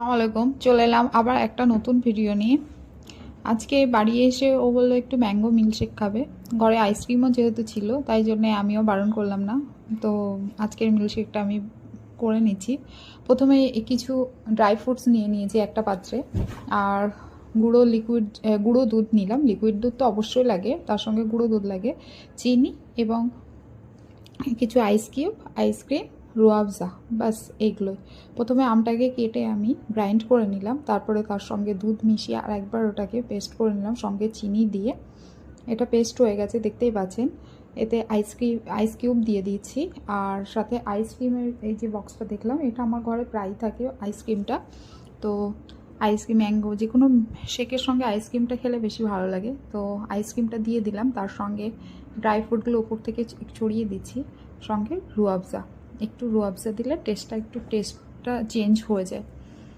আসসালামু আলাইকুম, চলে এলাম আবার একটা নতুন ভিডিও নিয়ে। আজকে বাড়ি এসে ও বললো একটু ম্যাঙ্গো মিল্কশেক খাবে। ঘরে আইসক্রিমও যেহেতু ছিল তাই জন্য আমিও বারণ করলাম না। তো আজকের মিল্কশেকটা আমি করে নিচ্ছি। প্রথমে কিছু ড্রাই ফ্রুটস নিয়ে নিয়েছি একটা পাত্রে, আর গুঁড়ো দুধ নিলাম। লিকুইড দুধ তো অবশ্যই লাগে, তার সঙ্গে গুঁড়ো দুধ লাগে, চিনি এবং কিছু আইসক্রিম, রুয়াবজা, বাস এগুলোই। প্রথমে আমটাকে কেটে আমি গ্রাইন্ড করে নিলাম, তারপরে তার সঙ্গে দুধ মিশিয়ে আর একবার ওটাকে পেস্ট করে নিলাম সঙ্গে চিনি দিয়ে। এটা পেস্ট হয়ে গেছে, দেখতেই পাচ্ছেন। এতে আইস কিউব দিয়ে দিচ্ছি, আর সাথে আইসক্রিমের এই যে বক্সটা দেখলাম, এটা আমার ঘরে প্রায়ই থাকে আইসক্রিমটা। তো আইসক্রিম ম্যাঙ্গো যে কোনো শেকের সঙ্গে আইসক্রিমটা খেলে বেশি ভালো লাগে। তো আইসক্রিমটা দিয়ে দিলাম, তার সঙ্গে ড্রাই ফ্রুটগুলো উপর থেকে ছড়িয়ে দিচ্ছি, সঙ্গে রুয়াবজা। একটু রুয়াবজা দিলে টেস্টটা চেঞ্জ হয়ে যায়।